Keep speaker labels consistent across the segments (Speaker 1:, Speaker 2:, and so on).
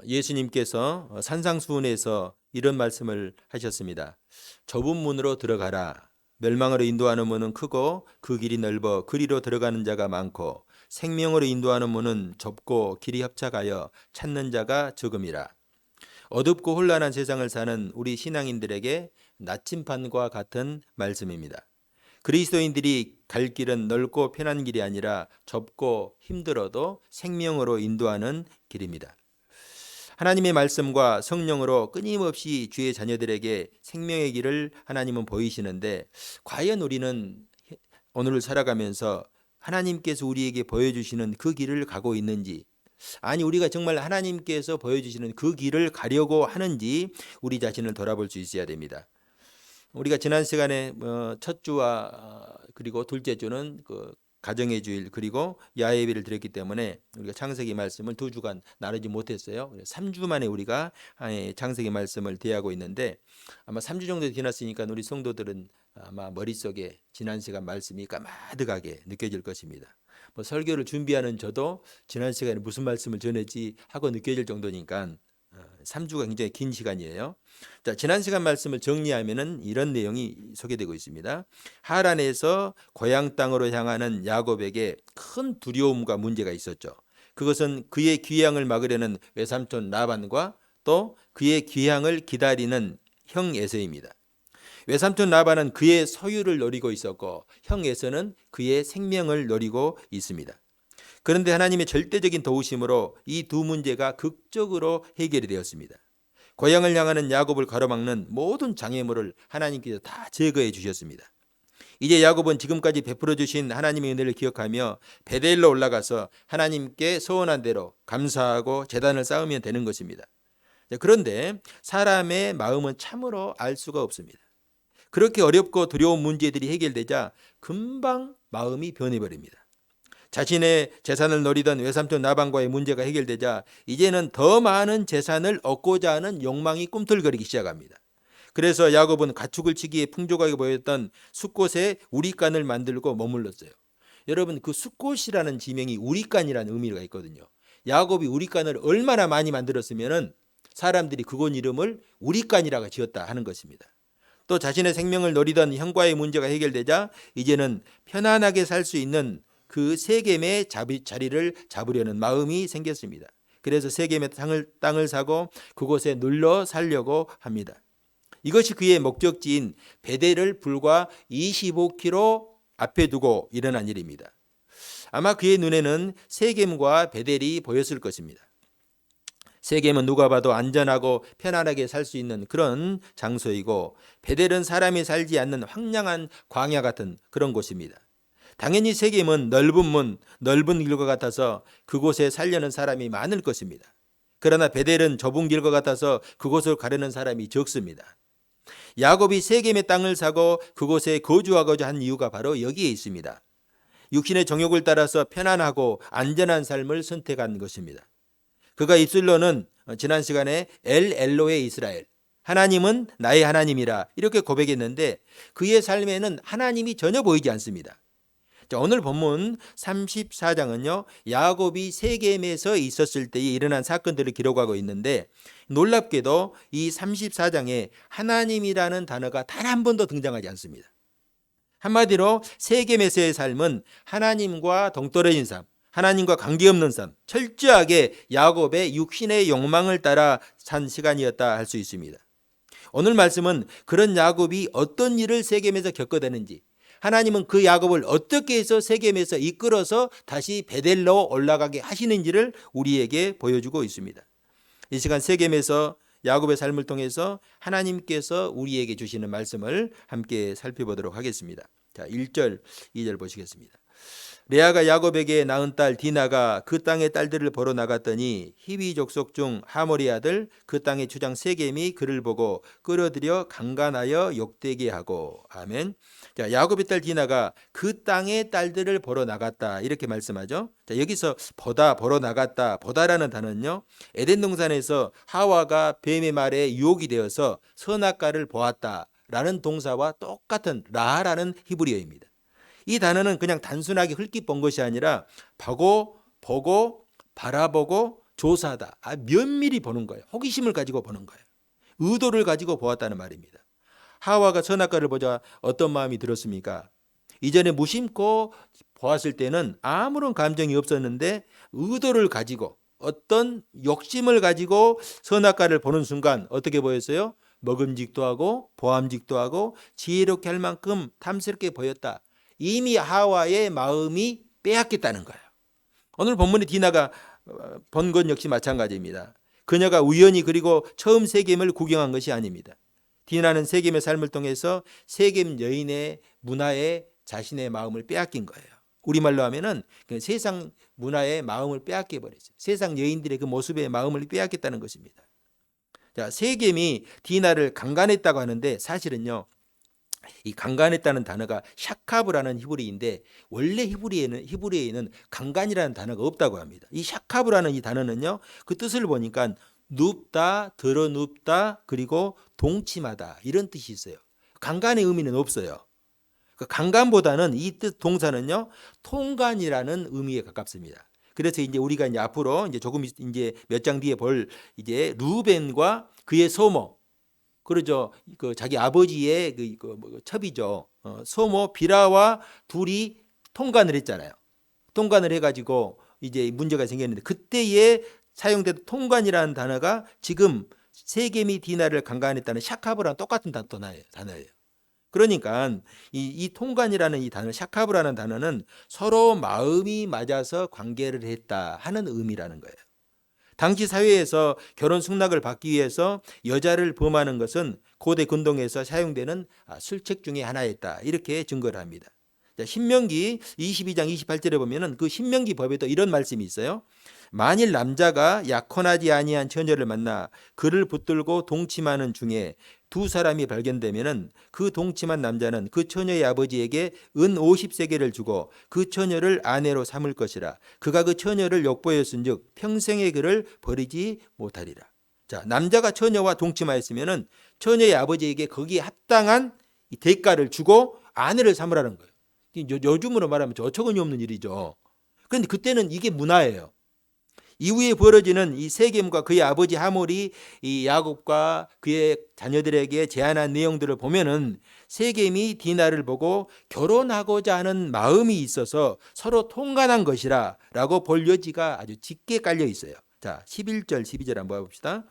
Speaker 1: 예수님께서 산상수훈에서 이런 말씀을 하셨습니다. 좁은 문으로 들어가라. 멸망으로 인도하는 문은 크고 그 길이 넓어 그리로 들어가는 자가 많고 생명으로 인도하는 문은 좁고 길이 협착하여 찾는 자가 적음이라. 어둡고 혼란한 세상을 사는 우리 신앙인들에게 나침반과 같은 말씀입니다. 그리스도인들이 갈 길은 넓고 편한 길이 아니라 좁고 힘들어도 생명으로 인도하는 길입니다. 하나님의 말씀과 성령으로 끊임없이 주의 자녀들에게 생명의 길을 하나님은 보이시는데, 과연 우리는 오늘을 살아가면서 하나님께서 우리에게 보여주시는 그 길을 가고 있는지, 아니 우리가 정말 하나님께서 보여주시는 그 길을 가려고 하는지 우리 자신을 돌아볼 수 있어야 됩니다. 우리가 지난 시간에 첫 주와 그리고 둘째 주는 그 가정의 주일 그리고 야외예배를 드렸기 때문에 우리가 창세기 말씀을 2주간 나누지 못했어요. 3주 만에 우리가 창세기 말씀을 대하고 있는데, 아마 3주 정도 지났으니까 우리 성도들은 아마 머릿속에 지난 시간 말씀이 까마득하게 느껴질 것입니다. 설교를 준비하는 저도 지난 시간에 무슨 말씀을 전했지 하고 느껴질 정도니까 3주가 굉장히 긴 시간이에요. 자, 지난 시간 말씀을 정리하면은 이런 내용이 소개되고 있습니다. 하란에서 고향 땅으로 향하는 야곱에게 큰 두려움과 문제가 있었죠. 그것은 그의 귀향을 막으려는 외삼촌 라반과 또 그의 귀향을 기다리는 형 에서입니다. 외삼촌 라반은 그의 소유를 노리고 있었고 형 에서는 그의 생명을 노리고 있습니다. 그런데 하나님의 절대적인 도우심으로 이 두 문제가 극적으로 해결이 되었습니다. 고향을 향하는 야곱을 가로막는 모든 장애물을 하나님께서 다 제거해 주셨습니다. 이제 야곱은 지금까지 베풀어 주신 하나님의 은혜를 기억하며 베델로 올라가서 하나님께 소원한 대로 감사하고 제단을 쌓으면 되는 것입니다. 그런데 사람의 마음은 참으로 알 수가 없습니다. 그렇게 어렵고 두려운 문제들이 해결되자 금방 마음이 변해버립니다. 자신의 재산을 노리던 외삼촌 라반과의 문제가 해결되자 이제는 더 많은 재산을 얻고자 하는 욕망이 꿈틀거리기 시작합니다. 그래서 야곱은 가축을 치기에 풍족하게 보였던 숫곳에 우리간을 만들고 머물렀어요. 여러분, 그 숫곳이라는 지명이 우리간이라는 의미가 있거든요. 야곱이 우리간을 얼마나 많이 만들었으면 사람들이 그곳 이름을 우리간이라고 지었다 하는 것입니다. 또 자신의 생명을 노리던 형과의 문제가 해결되자 이제는 편안하게 살 수 있는 그 세겜의 자리를 잡으려는 마음이 생겼습니다. 그래서 세겜의 땅을 사고 그곳에 눌러 살려고 합니다. 이것이 그의 목적지인 베델을 불과 25km 앞에 두고 일어난 일입니다. 아마 그의 눈에는 세겜과 베델이 보였을 것입니다. 세겜은 누가 봐도 안전하고 편안하게 살 수 있는 그런 장소이고, 베델은 사람이 살지 않는 황량한 광야 같은 그런 곳입니다. 당연히 세겜은 넓은 문, 넓은 길과 같아서 그곳에 살려는 사람이 많을 것입니다. 그러나 베델은 좁은 길과 같아서 그곳을 가려는 사람이 적습니다. 야곱이 세겜의 땅을 사고 그곳에 거주하고자 한 이유가 바로 여기에 있습니다. 육신의 정욕을 따라서 편안하고 안전한 삶을 선택한 것입니다. 그가 입술로는 지난 시간에 엘 엘로의 이스라엘, 하나님은 나의 하나님이라 이렇게 고백했는데 그의 삶에는 하나님이 전혀 보이지 않습니다. 자, 오늘 본문 34장은요, 야곱이 세겜에서 있었을 때에 일어난 사건들을 기록하고 있는데, 놀랍게도 이 34장에 하나님이라는 단어가 단 한 번도 등장하지 않습니다. 한마디로 세겜에서의 삶은 하나님과 동떨어진 삶, 하나님과 관계없는 삶, 철저하게 야곱의 육신의 욕망을 따라 산 시간이었다 할 수 있습니다. 오늘 말씀은 그런 야곱이 어떤 일을 세겜에서 겪어대는지, 하나님은 그 야곱을 어떻게 해서 세겜에서 이끌어서 다시 베델로 올라가게 하시는지를 우리에게 보여주고 있습니다. 이 시간 세겜에서 야곱의 삶을 통해서 하나님께서 우리에게 주시는 말씀을 함께 살펴보도록 하겠습니다. 자, 1절, 2절 보시겠습니다. 레아가 야곱에게 낳은 딸 디나가 그 땅의 딸들을 보러 나갔더니 히위 족속 중 하몰의 아들 그 땅의 주장 세겜이 그를 보고 끌어들여 강간하여 욕되게 하고. 아멘. 자, 야곱의 딸 디나가 그 땅의 딸들을 보러 나갔다 이렇게 말씀하죠. 자, 여기서 보러 나갔다, 보다라는 단어는요, 에덴 동산에서 하와가 뱀의 말에 유혹이 되어서 선악과를 보았다라는 동사와 똑같은 라라는 히브리어입니다. 이 단어는 그냥 단순하게 흘낏 본 것이 아니라 보고, 바라보고, 조사하다. 면밀히 보는 거예요. 호기심을 가지고 보는 거예요. 의도를 가지고 보았다는 말입니다. 하와가 선악과를 보자 어떤 마음이 들었습니까? 이전에 무심코 보았을 때는 아무런 감정이 없었는데 의도를 가지고 어떤 욕심을 가지고 선악과를 보는 순간 어떻게 보였어요? 먹음직도 하고 보암직도 하고 지혜롭게 할 만큼 탐스럽게 보였다. 이미 하와의 마음이 빼앗겼다는 거예요. 오늘 본문의 디나가 본 건 역시 마찬가지입니다. 그녀가 우연히 그리고 처음 세겜을 구경한 것이 아닙니다. 디나는 세겜의 삶을 통해서 세겜 여인의 문화에 자신의 마음을 빼앗긴 거예요. 우리말로 하면은 세상 문화의 마음을 빼앗겨 버렸어요. 세상 여인들의 그 모습의 마음을 빼앗겼다는 것입니다. 자, 세겜이 디나를 강간했다고 하는데 사실은요. 이 강간했다는 단어가 샤카브라는 히브리인데 원래 히브리에는 강간이라는 단어가 없다고 합니다. 이 샤카브라는 이 단어는요. 그 뜻을 보니까 눕다, 드러눕다, 그리고 동침하다 이런 뜻이 있어요. 강간의 의미는 없어요. 그 강간보다는 이 뜻 동사는요. 통간이라는 의미에 가깝습니다. 그래서 이제 우리가 이제 앞으로 이제 조금 이제 몇 장 뒤에 볼 이제 루벤과 그의 소모 그러죠. 그 자기 아버지의 그 첩이죠. 소모 비라와 둘이 통간을 했잖아요. 통간을 해가지고 이제 문제가 생겼는데 그때에 사용된 통간이라는 단어가 지금 세겜이 디나를 강간했다는 샤카브랑 똑같은 단어예요. 그러니까 이 통간이라는 이 단어, 샤카브라는 단어는 서로 마음이 맞아서 관계를 했다 하는 의미라는 거예요. 당시 사회에서 결혼 승낙을 받기 위해서 여자를 범하는 것은 고대 근동에서 사용되는 술책 중에 하나였다. 이렇게 증거를 합니다. 신명기 22장 28절에 보면은 그 신명기 법에도 이런 말씀이 있어요. 만일 남자가 약혼하지 아니한 처녀를 만나 그를 붙들고 동침하는 중에 두 사람이 발견되면은 그 동침한 남자는 그 처녀의 아버지에게 은 50세겔을 주고 그 처녀를 아내로 삼을 것이라. 그가 그 처녀를 욕보였은즉 평생의 그를 버리지 못하리라. 자, 남자가 처녀와 동침하였으면은 처녀의 아버지에게 거기에 합당한 이 대가를 주고 아내를 삼으라는 거예요. 요즘으로 말하면 어처구니 없는 일이죠. 그런데 그때는 이게 문화예요. 이후에 벌어지는 이 세겜과 그의 아버지 하몰이 이 야곱과 그의 자녀들에게 제안한 내용들을 보면은 세겜이 디나를 보고 결혼하고자 하는 마음이 있어서 서로 통간한 것이라라고 볼 여지가 아주 짙게 깔려 있어요. 자, 11절 12절 한번 봅시다.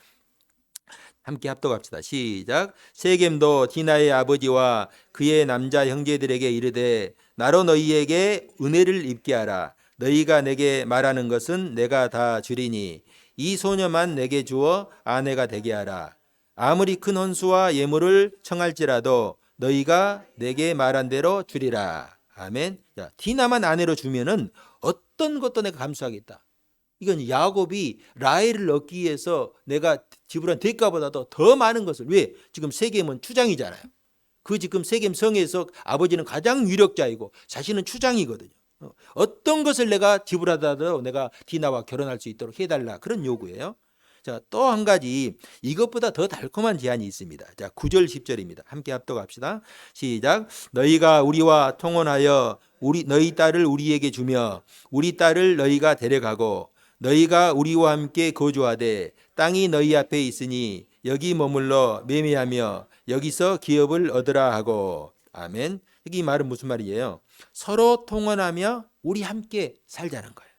Speaker 1: 함께 합독합시다. 시작. 세겜도 디나의 아버지와 그의 남자 형제들에게 이르되 나로 너희에게 은혜를 입게 하라. 너희가 내게 말하는 것은 내가 다 주리니 이 소녀만 내게 주어 아내가 되게 하라. 아무리 큰 헌수와 예물을 청할지라도 너희가 내게 말한 대로 주리라. 아멘. 자, 디나만 아내로 주면은 어떤 것도 내가 감수하겠다. 이건 야곱이 라헬을 얻기 위해서 내가 지불한 대가보다도 더 많은 것을 왜? 지금 세겜은 추장이잖아요. 그 지금 세겜 성에서 아버지는 가장 유력자이고 자신은 추장이거든요. 어떤 것을 내가 지불하더라도 내가 디나와 결혼할 수 있도록 해달라 그런 요구예요. 자, 또 한 가지 이것보다 더 달콤한 제안이 있습니다. 자, 9절 10절입니다. 함께 합독합시다. 시작. 너희가 우리와 통혼하여 너희 딸을 우리에게 주며 우리 딸을 너희가 데려가고 너희가 우리와 함께 거주하되 땅이 너희 앞에 있으니 여기 머물러 매매하며 여기서 기업을 얻으라 하고. 아멘. 이 말은 무슨 말이에요? 서로 통혼하며 우리 함께 살자는 거예요.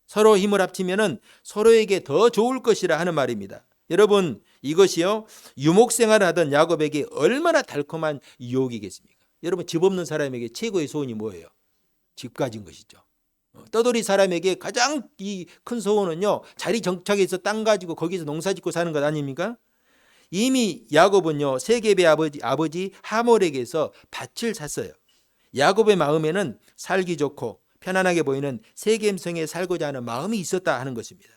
Speaker 1: 서로 힘을 합치면은 서로에게 더 좋을 것이라 하는 말입니다. 여러분, 이것이요 유목생활을 하던 야곱에게 얼마나 달콤한 유혹이겠습니까? 여러분, 집 없는 사람에게 최고의 소원이 뭐예요? 집 가진 것이죠. 떠돌이 사람에게 가장 큰 소원은요 자리 정착해서 땅 가지고 거기서 농사 짓고 사는 것 아닙니까? 이미 야곱은요 세겜의 아버지 하몰에게서 밭을 샀어요. 야곱의 마음에는 살기 좋고 편안하게 보이는 세겜성에 살고자 하는 마음이 있었다 하는 것입니다.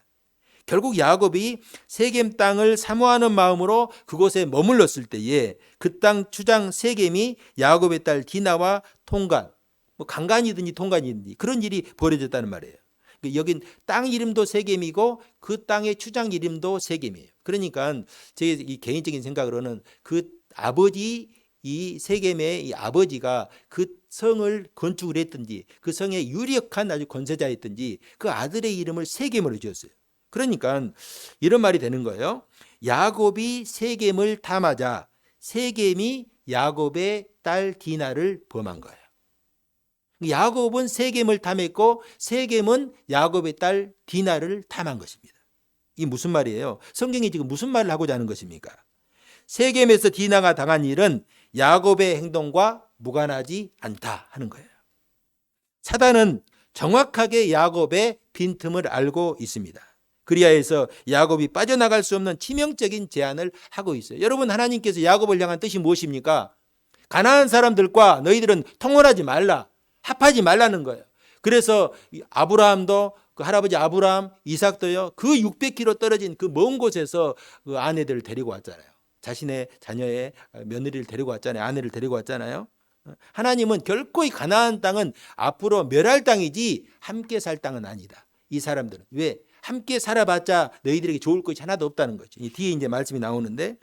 Speaker 1: 결국 야곱이 세겜 땅을 사모하는 마음으로 그곳에 머물렀을 때에 그 땅 추장 세겜이 야곱의 딸 디나와 통간, 뭐 강간이든지 통간이든지 그런 일이 벌어졌다는 말이에요. 여긴 땅 이름도 세겜이고 그 땅의 추장 이름도 세겜이에요. 그러니까 제 이 개인적인 생각으로는 그 아버지 이 세겜의 이 아버지가 그 성을 건축을 했든지 그 성의 유력한 아주 권세자였든지 그 아들의 이름을 세겜으로 지었어요. 그러니까 이런 말이 되는 거예요. 야곱이 세겜을 탐하자 세겜이 야곱의 딸 디나를 범한 거예요. 야곱은 세겜을 탐했고 세겜은 야곱의 딸 디나를 탐한 것입니다. 이 무슨 말이에요? 성경이 지금 무슨 말을 하고자 하는 것입니까? 세겜에서 디나가 당한 일은 야곱의 행동과 무관하지 않다 하는 거예요. 사단은 정확하게 야곱의 빈틈을 알고 있습니다. 그리하여서 야곱이 빠져나갈 수 없는 치명적인 제안을 하고 있어요. 여러분, 하나님께서 야곱을 향한 뜻이 무엇입니까? 가나안 사람들과 너희들은 통혼하지 말라, 합하지 말라는 거예요. 그래서 아브라함도 그 할아버지 아브라함, 이삭도요, 그 600km 떨어진 그 먼 곳에서 그 아내들을 데리고 왔잖아요. 자신의 자녀의 며느리를 데리고 왔잖아요. 아내를 데리고 왔잖아요. 하나님은 결코 이 가나안 땅은 앞으로 멸할 땅이지 함께 살 땅은 아니다. 이 사람들은 왜? 함께 살아봤자 너희들에게 좋을 것이 하나도 없다는 거죠. 이 뒤에 이제 말씀이 나오는데,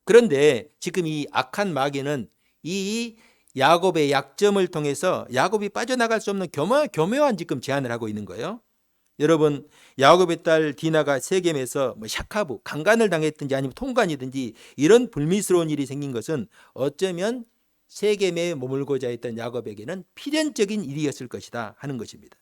Speaker 1: 그런데 지금 이 악한 마귀는 이 야곱의 약점을 통해서 야곱이 빠져나갈 수 없는 교묘한 지금 제안을 하고 있는 거예요. 여러분, 야곱의 딸 디나가 세겜에서 샤카부, 강간을 당했든지 아니면 통간이든지 이런 불미스러운 일이 생긴 것은 어쩌면 세겜에 머물고자 했던 야곱에게는 필연적인 일이었을 것이다 하는 것입니다.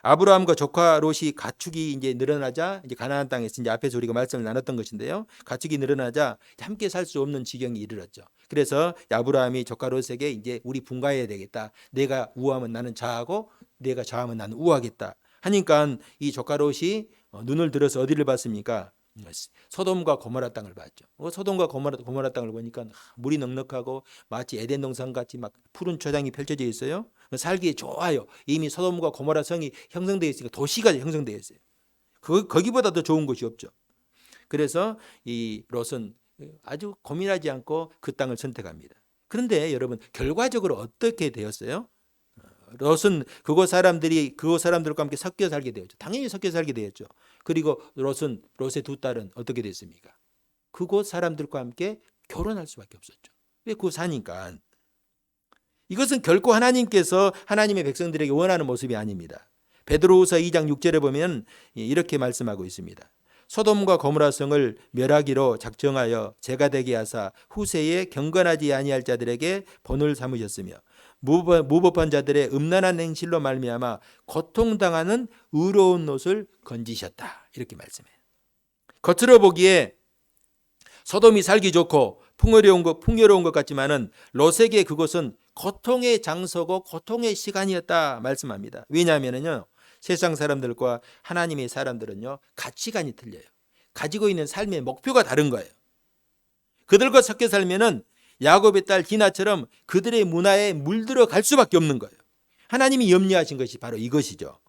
Speaker 1: 아브라함과 조카 롯이 가축이 이제 늘어나자 이제 가나안 땅에서 이제 앞에서 우리가 말씀을 나눴던 것인데요. 가축이 늘어나자 함께 살 수 없는 지경이 이르렀죠. 그래서 아브라함이 조카 롯에게 이제 우리 분가해야 되겠다. 내가 우하면 나는 좌하고 내가 좌하면 나는 우하겠다. 하니까 이 조카 롯이 눈을 들어서 어디를 봤습니까? 소돔과 고모라 땅을 봤죠. 소돔과 고모라 땅을 보니까 물이 넉넉하고 마치 에덴 동산 같이 막 푸른 초장이 펼쳐져 있어요. 살기에 좋아요. 이미 소돔과 고모라 성이 형성되어 있으니까 도시가 형성되어 있어요. 거기보다 더 좋은 곳이 없죠. 그래서 이 롯은 아주 고민하지 않고 그 땅을 선택합니다. 그런데 여러분, 결과적으로 어떻게 되었어요? 롯은 그곳 사람들과 함께 섞여 살게 되었죠. 당연히 섞여 살게 되었죠. 그리고 롯의 두 딸은 어떻게 됐습니까? 그곳 사람들과 함께 결혼할 수밖에 없었죠. 왜? 그거 사니까. 이것은 결코 하나님께서 하나님의 백성들에게 원하는 모습이 아닙니다. 베드로후서 2장 6절에 보면 이렇게 말씀하고 있습니다. 소돔과 고모라 성을 멸하기로 작정하여 제가 되게 하사 후세에 경건하지 아니할 자들에게 본을 삼으셨으며 무법한 자들의 음란한 행실로 말미암아 고통당하는 의로운 롯을 건지셨다. 이렇게 말씀해요. 겉으로 보기에 소돔이 살기 좋고 풍요로운 것 같지만은 롯에게 그것은 고통의 장소고 고통의 시간이었다 말씀합니다. 왜냐하면요, 세상 사람들과 하나님의 사람들은요, 가치관이 틀려요. 가지고 있는 삶의 목표가 다른 거예요. 그들과 섞여 살면은 야곱의 딸 디나처럼 그들의 문화에 물들어 갈 수밖에 없는 거예요. 하나님이 염려하신 것이 바로 이것이죠.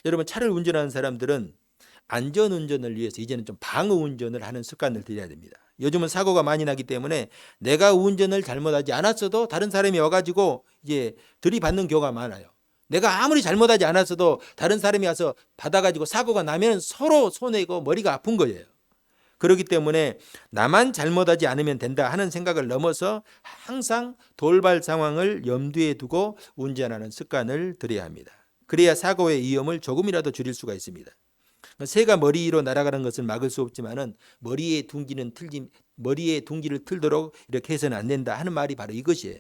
Speaker 1: 여러분, 차를 운전하는 사람들은 안전운전을 위해서 이제는 좀 방어운전을 하는 습관을 들여야 됩니다. 요즘은 사고가 많이 나기 때문에 내가 운전을 잘못하지 않았어도 다른 사람이 와가지고 이제 들이받는 경우가 많아요. 내가 아무리 잘못하지 않았어도 다른 사람이 와서 받아가지고 사고가 나면 서로 손해고 머리가 아픈 거예요. 그렇기 때문에 나만 잘못하지 않으면 된다 하는 생각을 넘어서 항상 돌발 상황을 염두에 두고 운전하는 습관을 들여야 합니다. 그래야 사고의 위험을 조금이라도 줄일 수가 있습니다. 새가 머리 위로 날아가는 것을 막을 수 없지만은 머리의 둥기를 틀도록 이렇게 해서는 안 된다 하는 말이 바로 이것이에요.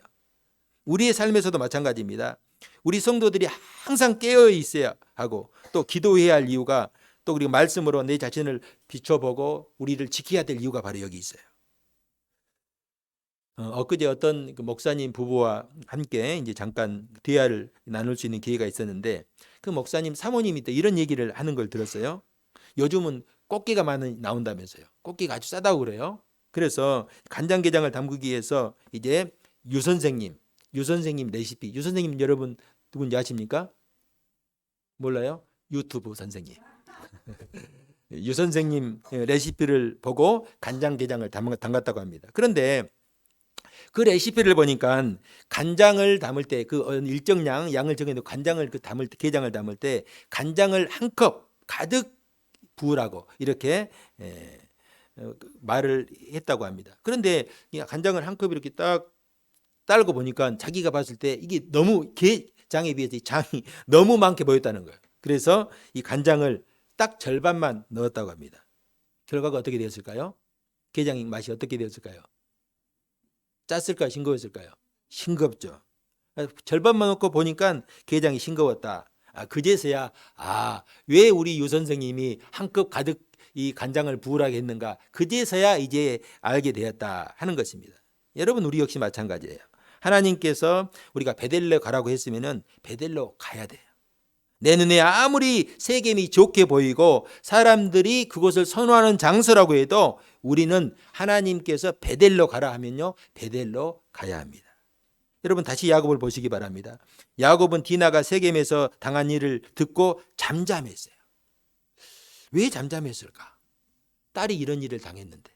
Speaker 1: 우리의 삶에서도 마찬가지입니다. 우리 성도들이 항상 깨어 있어야 하고 또 기도해야 할 이유가, 또 우리가 말씀으로 내 자신을 비춰보고 우리를 지켜야 될 이유가 바로 여기 있어요. 엊그제 어떤 그 목사님 부부와 함께 이제 잠깐 대화를 나눌 수 있는 기회가 있었는데, 그 목사님 사모님이 또 이런 얘기를 하는 걸 들었어요. 요즘은 꽃게가 많이 나온다면서요. 꽃게가 아주 싸다고 그래요. 그래서 간장게장을 담그기 위해서 이제 유 선생님 레시피, 유 선생님 여러분 누군지 아십니까? 몰라요? 유튜브 선생님. 유 선생님 레시피를 보고 간장게장을 담갔다고 합니다. 그런데 그 레시피를 보니까 간장을 담을 때 그 일정 양을 정해놓고 간장을 게장을 담을 때 간장을 한 컵 가득 부으라고 이렇게 말을 했다고 합니다. 그런데 간장을 한 컵 이렇게 딱 따르고 보니까 자기가 봤을 때 이게 너무 게장에 비해서 장이 너무 많게 보였다는 거예요. 그래서 이 간장을 딱 절반만 넣었다고 합니다. 결과가 어떻게 되었을까요? 게장 맛이 어떻게 되었을까요? 짰을까요? 싱거웠을까요? 싱겁죠. 절반만 넣고 보니까 게장이 싱거웠다. 그제서야 왜 우리 유 선생님이 한 컵 가득 이 간장을 부으라고 했는가. 그제서야 이제 알게 되었다 하는 것입니다. 여러분, 우리 역시 마찬가지예요. 하나님께서 우리가 베델로 가라고 했으면은 베델로 가야 돼요. 내 눈에 아무리 세겜이 좋게 보이고 사람들이 그곳을 선호하는 장소라고 해도 우리는 하나님께서 베델로 가라 하면요, 베델로 가야 합니다. 여러분, 다시 야곱을 보시기 바랍니다. 야곱은 디나가 세겜에서 당한 일을 듣고 잠잠했어요. 왜 잠잠했을까? 딸이 이런 일을 당했는데.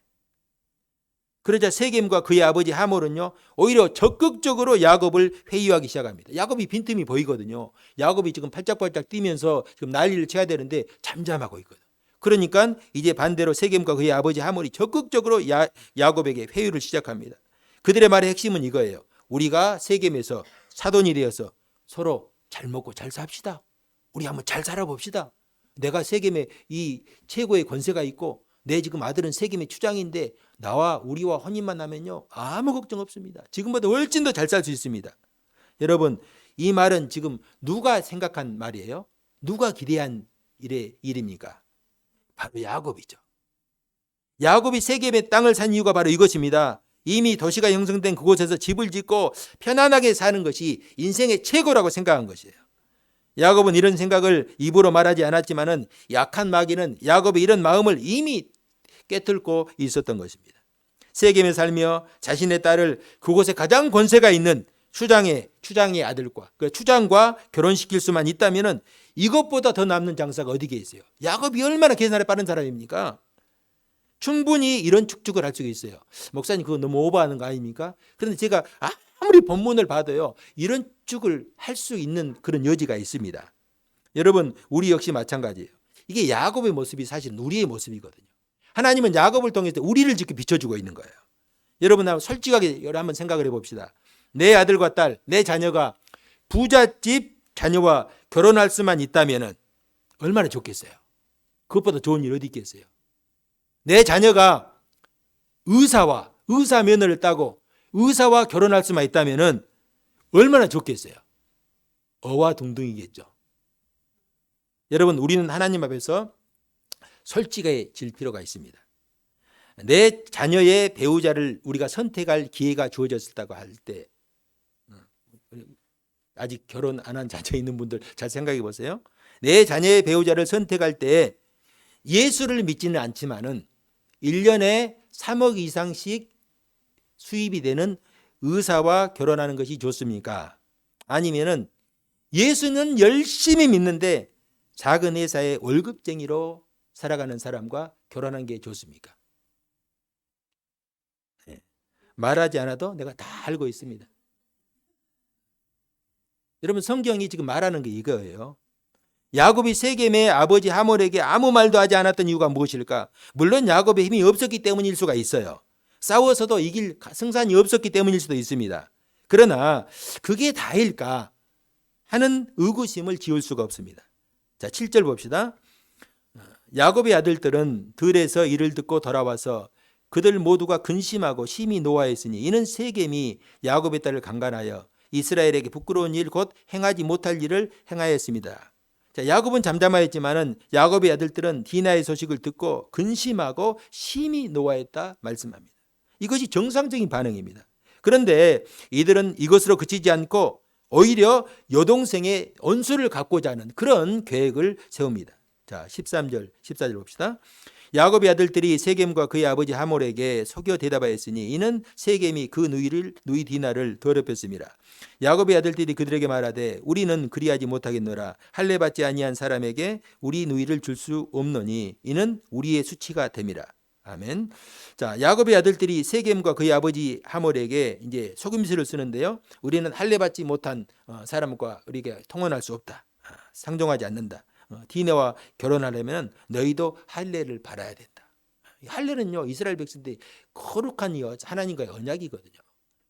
Speaker 1: 그러자 세겜과 그의 아버지 하몰은요, 오히려 적극적으로 야곱을 회유하기 시작합니다. 야곱이 빈틈이 보이거든요. 야곱이 지금 팔짝팔짝 뛰면서 지금 난리를 쳐야 되는데 잠잠하고 있거든. 그러니까 이제 반대로 세겜과 그의 아버지 하몰이 적극적으로 야곱에게 회유를 시작합니다. 그들의 말의 핵심은 이거예요. 우리가 세겜에서 사돈이 되어서 서로 잘 먹고 잘 삽시다. 우리 한번 잘 살아봅시다. 내가 세겜에 이 최고의 권세가 있고 내 지금 아들은 세겜의 추장인데 나와 우리와 혼인만 하면요, 아무 걱정 없습니다. 지금보다 훨씬 더 잘 살 수 있습니다. 여러분, 이 말은 지금 누가 생각한 말이에요? 누가 기대한 일입니까? 바로 야곱이죠. 야곱이 세겜의 땅을 산 이유가 바로 이것입니다. 이미 도시가 형성된 그곳에서 집을 짓고 편안하게 사는 것이 인생의 최고라고 생각한 것이에요. 야곱은 이런 생각을 입으로 말하지 않았지만은 약한 마귀는 야곱의 이런 마음을 이미 깨뚫고 있었던 것입니다. 세겜에 살며 자신의 딸을 그곳에 가장 권세가 있는 추장의 아들과 그 추장과 결혼시킬 수만 있다면은 이것보다 더 남는 장사가 어디에 있어요? 야곱이 얼마나 계산에 빠른 사람입니까? 충분히 이런 축축을 할 수가 있어요. 목사님, 그거 너무 오버하는 거 아닙니까? 그런데 제가 아무리 본문을 봐도요, 이런 축을 할 수 있는 그런 여지가 있습니다. 여러분, 우리 역시 마찬가지예요. 이게 야곱의 모습이 사실은 우리의 모습이거든요. 하나님은 야곱을 통해서 우리를 지금 비춰주고 있는 거예요. 여러분, 솔직하게 한번 생각을 해봅시다. 내 아들과 딸, 내 자녀가 부잣집 자녀와 결혼할 수만 있다면 얼마나 좋겠어요. 그것보다 좋은 일 어디 있겠어요. 내 자녀가 의사 면허를 따고 의사와 결혼할 수만 있다면 얼마나 좋겠어요. 어와둥둥이겠죠. 여러분, 우리는 하나님 앞에서 솔직해질 필요가 있습니다. 내 자녀의 배우자를 우리가 선택할 기회가 주어졌다고 할 때, 아직 결혼 안 한 자녀 있는 분들 잘 생각해 보세요. 내 자녀의 배우자를 선택할 때 예수를 믿지는 않지만은 1년에 3억 이상씩 수입이 되는 의사와 결혼하는 것이 좋습니까? 아니면은 예수는 열심히 믿는데 작은 회사의 월급쟁이로 살아가는 사람과 결혼하는 게 좋습니까? 네. 말하지 않아도 내가 다 알고 있습니다. 여러분, 성경이 지금 말하는 게 이거예요. 야곱이 세겜의 아버지 하몰에게 아무 말도 하지 않았던 이유가 무엇일까? 물론 야곱의 힘이 없었기 때문일 수가 있어요. 싸워서도 이길 승산이 없었기 때문일 수도 있습니다. 그러나 그게 다일까 하는 의구심을 지울 수가 없습니다. 자, 7절 봅시다. 야곱의 아들들은 들에서 이를 듣고 돌아와서 그들 모두가 근심하고 심히 노하였으니 이는 세겜이 야곱의 딸을 강간하여 이스라엘에게 부끄러운 일 곧 행하지 못할 일을 행하였습니다. 자, 야곱은 잠잠하였지만은 야곱의 아들들은 디나의 소식을 듣고 근심하고 심히 노하였다 말씀합니다. 이것이 정상적인 반응입니다. 그런데 이들은 이것으로 그치지 않고 오히려 여동생의 원수를 갚고자 하는 그런 계획을 세웁니다. 자, 13절, 14절 봅시다. 야곱의 아들들이 세겜과 그의 아버지 하몰에게 속여 대답하였으니 이는 세겜이 그 누이 디나를 더럽혔습니다. 야곱의 아들들이 그들에게 말하되 우리는 그리하지 못하겠노라. 할례 받지 아니한 사람에게 우리 누이를 줄 수 없노니 이는 우리의 수치가 됨이라. 아멘. 자, 야곱의 아들들이 세겜과 그의 아버지 하몰에게 이제 속임수를 쓰는데요. 우리는 할례 받지 못한 사람과 우리가 통혼할 수 없다. 상종하지 않는다. 디나와 결혼하려면 너희도 할례를 받아야 된다. 할례는요, 이스라엘 백성들이 거룩한 하나님과의 언약이거든요.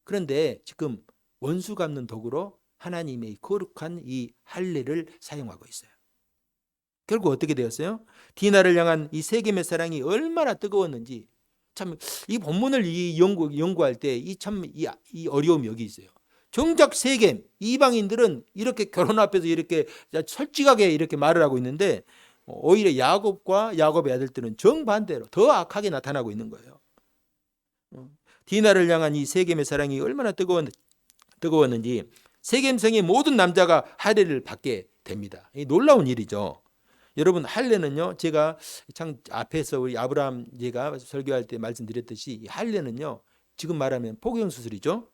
Speaker 1: 그런데 지금 원수 갚는 도구로 하나님의 거룩한 이 할례를 사용하고 있어요. 결국 어떻게 되었어요? 디나를 향한 이 세겜의 사랑이 얼마나 뜨거웠는지, 참 이 본문을 연구할 때 이 어려움이 여기 있어요. 정작 세겜 이방인들은 이렇게 결혼 앞에서 이렇게 솔직하게 이렇게 말을 하고 있는데, 오히려 야곱의 아들들은 정반대로 더 악하게 나타나고 있는 거예요. 디나를 향한 이 세겜의 사랑이 얼마나 뜨거웠는지 세겜성의 모든 남자가 할례를 받게 됩니다. 이 놀라운 일이죠. 여러분, 할례는요, 제가 참 앞에서 우리 아브라함 제가 설교할 때 말씀드렸듯이 할례는요, 지금 말하면 포경 수술이죠.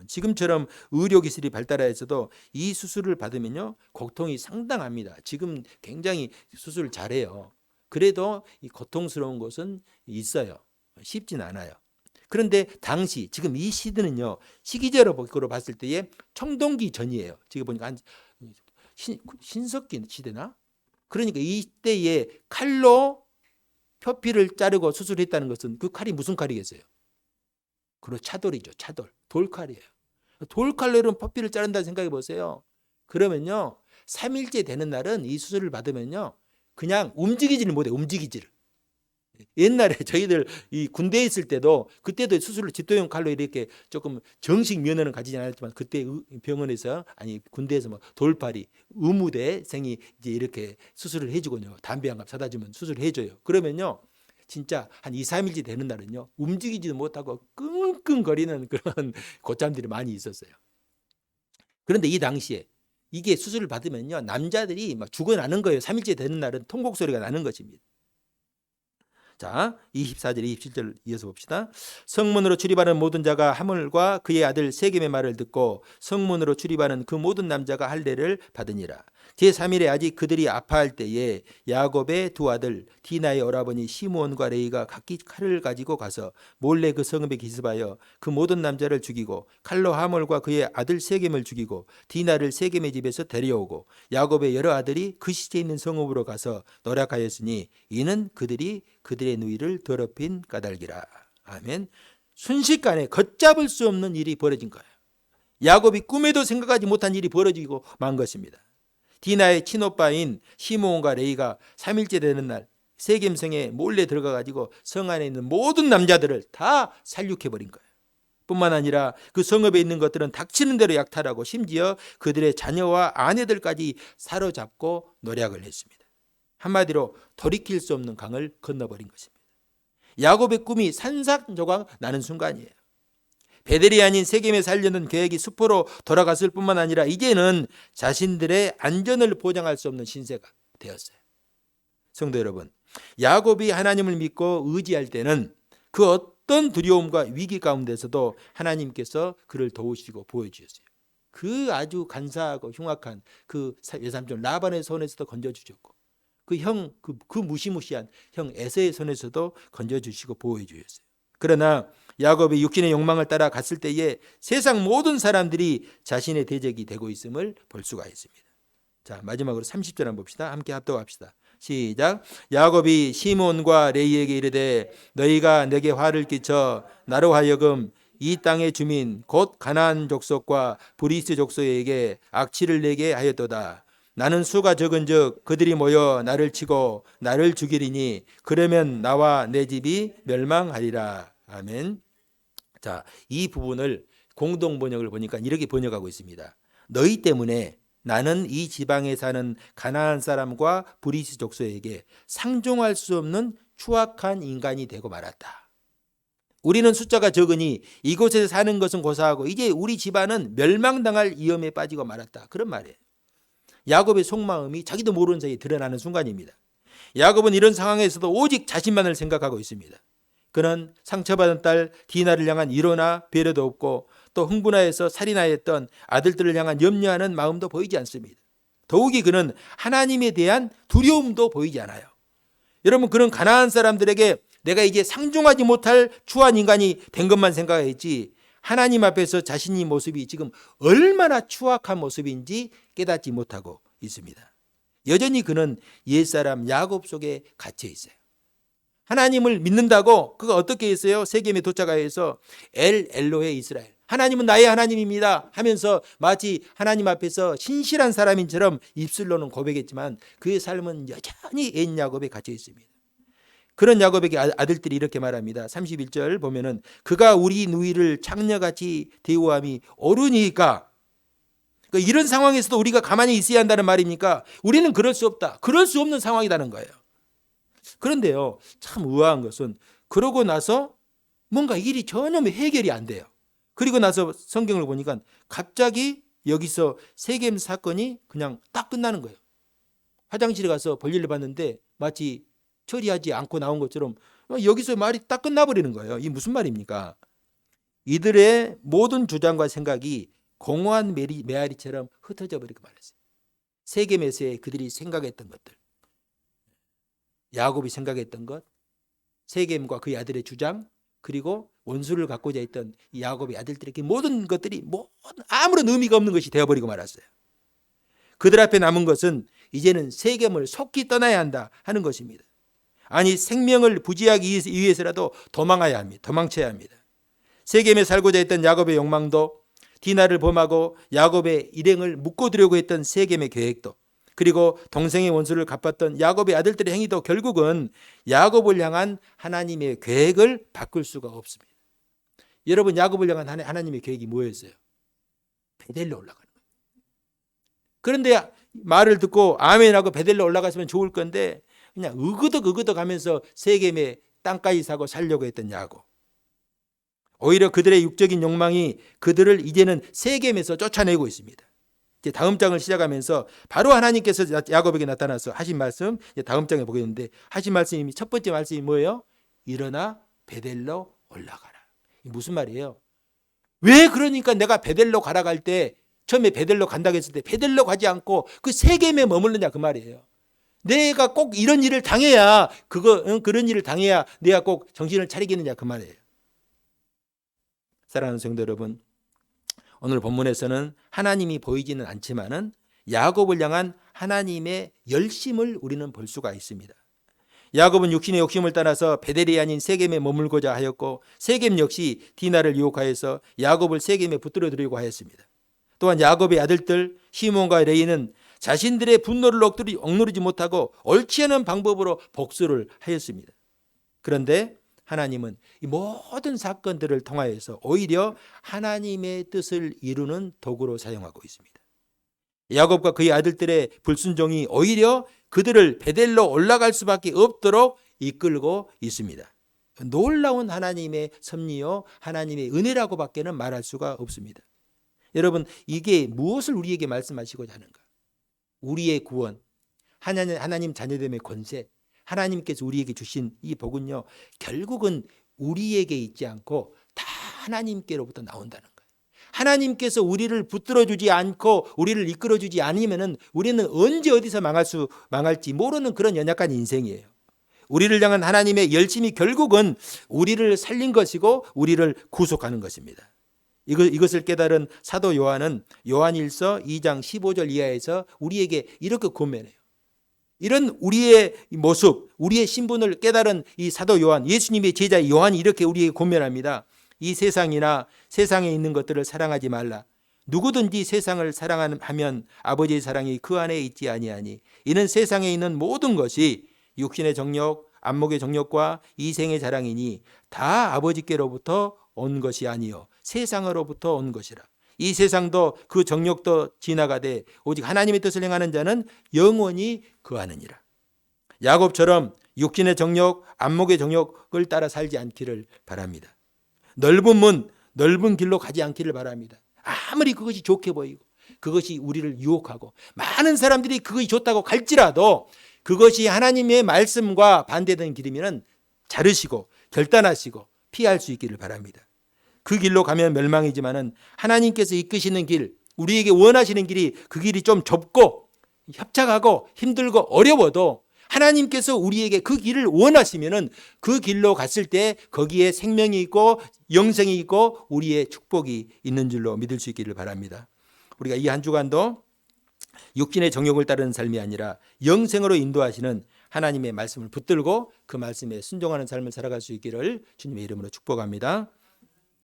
Speaker 1: 지금처럼 의료기술이 발달하여서도 이 수술을 받으면요 고통이 상당합니다. 지금 굉장히 수술을 잘해요. 그래도 이 고통스러운 것은 있어요. 쉽진 않아요. 그런데 당시 지금 이 시대는요, 시기적으로 봤을 때에 청동기 전이에요. 지금 보니까 한 신석기 시대나, 그러니까 이때에 칼로 표피를 자르고 수술했다는 것은 그 칼이 무슨 칼이겠어요? 그리고 차돌이죠. 차돌. 돌칼이에요. 돌칼로 이런 표피를 자른다 생각해 보세요. 그러면요 3일째 되는 날은 이 수술을 받으면요 그냥 움직이지를 못해. 움직이지를. 옛날에 저희들 이 군대에 있을 때도 그때도 수술을 집도용 칼로 이렇게 조금 정식 면허는 가지지 않았지만, 그때 병원에서 아니 군대에서 뭐 돌팔이 의무대생이 이제 이렇게 수술을 해주거든요. 담배 한 갑 사다 주면 수술을 해줘요. 그러면요 진짜 한 2, 3일째 되는 날은요 움직이지도 못하고 끙끙거리는 그런 고참들이 많이 있었어요. 그런데 이 당시에 이게 수술을 받으면요 남자들이 막 죽어나는 거예요. 3일째 되는 날은 통곡 소리가 나는 것입니다. 자, 24절 27절 이어서 봅시다. 성문으로 출입하는 모든 자가 하물과 그의 아들 세겜의 말을 듣고 성문으로 출입하는 그 모든 남자가 할례를 받으니라. 제3일에 아직 그들이 아파할 때에 야곱의 두 아들 디나의 오라버니 시므온과 레이가 각기 칼을 가지고 가서 몰래 그 성읍에 기습하여 그 모든 남자를 죽이고 칼로 하몰과 그의 아들 세겜을 죽이고 디나를 세겜의 집에서 데려오고 야곱의 여러 아들이 그 시체 있는 성읍으로 가서 노략하였으니 이는 그들의 누이를 더럽힌 까닭이라. 아멘. 순식간에 걷잡을 수 없는 일이 벌어진 거예요. 야곱이 꿈에도 생각하지 못한 일이 벌어지고 만 것입니다. 디나의 친오빠인 시므온과 레이가 3일째 되는 날 세겜성에 몰래 들어가 가지고 성 안에 있는 모든 남자들을 다 살육해버린 거예요. 뿐만 아니라 그 성읍에 있는 것들은 닥치는 대로 약탈하고 심지어 그들의 자녀와 아내들까지 사로잡고 노략을 했습니다. 한마디로 돌이킬 수 없는 강을 건너버린 것입니다. 야곱의 꿈이 산산조각 나는 순간이에요. 베델이 아닌 세겜에 살려는 계획이 수포로 돌아갔을 뿐만 아니라 이제는 자신들의 안전을 보장할 수 없는 신세가 되었어요. 성도 여러분, 야곱이 하나님을 믿고 의지할 때는 그 어떤 두려움과 위기 가운데서도 하나님께서 그를 도우시고 보여주셨어요. 그 아주 간사하고 흉악한 그 외삼촌 라반의 손에서도 건져주셨고, 그 무시무시한 형 에서의 손에서도 건져주시고 보호해주셨어요. 그러나 야곱이 육신의 욕망을 따라 갔을 때에 세상 모든 사람들이 자신의 대적이 되고 있음을 볼 수가 있습니다. 자, 마지막으로 30절 한번 봅시다. 함께 합독합시다. 시작. 야곱이 시몬과 레이에게 이르되 너희가 내게 화를 끼쳐 나로 하여금 이 땅의 주민 곧 가나안 족속과 브리스 족속에게 악취를 내게 하였도다. 나는 수가 적은즉 그들이 모여 나를 치고 나를 죽이리니 그러면 나와 내 집이 멸망하리라. 아멘. 자, 이 부분을 공동 번역을 보니까 이렇게 번역하고 있습니다. 너희 때문에 나는 이 지방에 사는 가나안 사람과 브리스 족속에게 상종할 수 없는 추악한 인간이 되고 말았다. 우리는 숫자가 적으니 이곳에 사는 것은 고사하고 이제 우리 집안은 멸망당할 위험에 빠지고 말았다. 그런 말이에요. 야곱의 속마음이 자기도 모르는 사이에 드러나는 순간입니다. 야곱은 이런 상황에서도 오직 자신만을 생각하고 있습니다. 그는 상처받은 딸 디나를 향한 위로나 배려도 없고 또 흥분하여서 살인하였던 아들들을 향한 염려하는 마음도 보이지 않습니다. 더욱이 그는 하나님에 대한 두려움도 보이지 않아요. 여러분, 그런 가나안 사람들에게 내가 이제 상종하지 못할 추한 인간이 된 것만 생각했지 하나님 앞에서 자신의 모습이 지금 얼마나 추악한 모습인지 깨닫지 못하고 있습니다. 여전히 그는 옛사람 야곱 속에 갇혀 있어요. 하나님을 믿는다고 그가 어떻게 했어요? 세겜에 도착하여서 엘로헤 이스라엘, 하나님은 나의 하나님입니다 하면서 마치 하나님 앞에서 신실한 사람인처럼 입술로는 고백했지만 그의 삶은 여전히 옛 야곱에 갇혀 있습니다. 그런 야곱에게 아들들이 이렇게 말합니다. 31절 보면은 그가 우리 누이를 창녀같이 대우함이 옳으니까. 그러니까 이런 상황에서도 우리가 가만히 있어야 한다는 말입니까? 우리는 그럴 수 없다. 그럴 수 없는 상황이라는 거예요. 그런데요, 참 의아한 것은 그러고 나서 뭔가 일이 전혀 해결이 안 돼요. 그리고 나서 성경을 보니까 갑자기 여기서 세겜 사건이 그냥 딱 끝나는 거예요. 화장실에 가서 볼일을 봤는데 마치 처리하지 않고 나온 것처럼 여기서 말이 딱 끝나버리는 거예요. 이게 무슨 말입니까? 이들의 모든 주장과 생각이 공허한 메아리처럼 흩어져 버리고 말았어요. 세겜에서의 그들이 생각했던 것들, 야곱이 생각했던 것, 세겜과 그의 아들의 주장, 그리고 원수를 갖고자 했던 이 야곱의 아들들에게 모든 것들이 아무런 의미가 없는 것이 되어버리고 말았어요. 그들 앞에 남은 것은 이제는 세겜을 속히 떠나야 한다 하는 것입니다. 아니 생명을 부지하기 위해서라도 도망쳐야 합니다. 세겜에 살고자 했던 야곱의 욕망도, 디나를 범하고 야곱의 일행을 묶어두려고 했던 세겜의 계획도, 그리고 동생의 원수를 갚았던 야곱의 아들들의 행위도 결국은 야곱을 향한 하나님의 계획을 바꿀 수가 없습니다. 여러분, 야곱을 향한 하나님의 계획이 뭐였어요? 베델로 올라가는 거예요. 그런데 말을 듣고 아멘하고 베델로 올라갔으면 좋을 건데 그냥 의그덕 하면서 세겜의 땅까지 사고 살려고 했던 야곱. 오히려 그들의 육적인 욕망이 그들을 이제는 세겜에서 쫓아내고 있습니다. 이제 다음 장을 시작하면서 바로 하나님께서 야곱에게 나타나서 하신 말씀, 이제 다음 장에 보겠는데 하신 말씀이 첫 번째 말씀이 뭐예요? 일어나 베델로 올라가라. 무슨 말이에요? 왜 그러니까 내가 베델로 가라 할 때 처음에 베델로 간다고 했을 때 베델로 가지 않고 그 세겜에 머물느냐 그 말이에요. 내가 꼭 이런 일을 당해야 그런 일을 당해야 내가 꼭 정신을 차리겠느냐 그 말이에요. 사랑하는 성도 여러분, 오늘 본문에서는 하나님이 보이지는 않지만은 야곱을 향한 하나님의 열심을 우리는 볼 수가 있습니다. 야곱은 육신의 욕심을 따라서 베델이 아닌 세겜에 머물고자 하였고 세겜 역시 디나를 유혹하여서 야곱을 세겜에 붙들어 들이려고 하였습니다. 또한 야곱의 아들들 시몬과 레이는 자신들의 분노를 억누르지 못하고 옳지 않은 방법으로 복수를 하였습니다. 그런데 하나님은 이 모든 사건들을 통하여서 오히려 하나님의 뜻을 이루는 도구로 사용하고 있습니다. 야곱과 그의 아들들의 불순종이 오히려 그들을 베델로 올라갈 수밖에 없도록 이끌고 있습니다. 놀라운 하나님의 섭리요, 하나님의 은혜라고밖에는 말할 수가 없습니다. 여러분, 이게 무엇을 우리에게 말씀하시고자 하는가? 우리의 구원, 하나님 자녀됨의 권세, 하나님께서 우리에게 주신 이 복은요, 결국은 우리에게 있지 않고 다 하나님께로부터 나온다는 거예요. 하나님께서 우리를 붙들어주지 않고 우리를 이끌어주지 않으면 우리는 언제 어디서 망할지 모르는 그런 연약한 인생이에요. 우리를 향한 하나님의 열심이 결국은 우리를 살린 것이고 우리를 구속하는 것입니다. 이것을 깨달은 사도 요한은 요한일서 2장 15절 이하에서 우리에게 이렇게 권면해요. 이런 우리의 모습, 우리의 신분을 깨달은 이 사도 요한, 예수님의 제자 요한이 이렇게 우리에게 권면합니다. 이 세상이나 세상에 있는 것들을 사랑하지 말라. 누구든지 세상을 사랑하면 아버지의 사랑이 그 안에 있지 아니하니 이는 세상에 있는 모든 것이 육신의 정욕, 안목의 정욕과 이생의 자랑이니 다 아버지께로부터 온 것이 아니요 세상으로부터 온 것이라. 이 세상도 그 정욕도 지나가되 오직 하나님의 뜻을 행하는 자는 영원히 거하느니라. 야곱처럼 육신의 정욕, 안목의 정욕을 따라 살지 않기를 바랍니다. 넓은 문, 넓은 길로 가지 않기를 바랍니다. 아무리 그것이 좋게 보이고 그것이 우리를 유혹하고 많은 사람들이 그것이 좋다고 갈지라도 그것이 하나님의 말씀과 반대되는 길이면 자르시고 결단하시고 피할 수 있기를 바랍니다. 그 길로 가면 멸망이지만은 하나님께서 이끄시는 길, 우리에게 원하시는 길이 그 길이 좀 좁고 협착하고 힘들고 어려워도 하나님께서 우리에게 그 길을 원하시면은 그 길로 갔을 때 거기에 생명이 있고 영생이 있고 우리의 축복이 있는 줄로 믿을 수 있기를 바랍니다. 우리가 이 한 주간도 육신의 정욕을 따르는 삶이 아니라 영생으로 인도하시는 하나님의 말씀을 붙들고 그 말씀에 순종하는 삶을 살아갈 수 있기를 주님의 이름으로 축복합니다.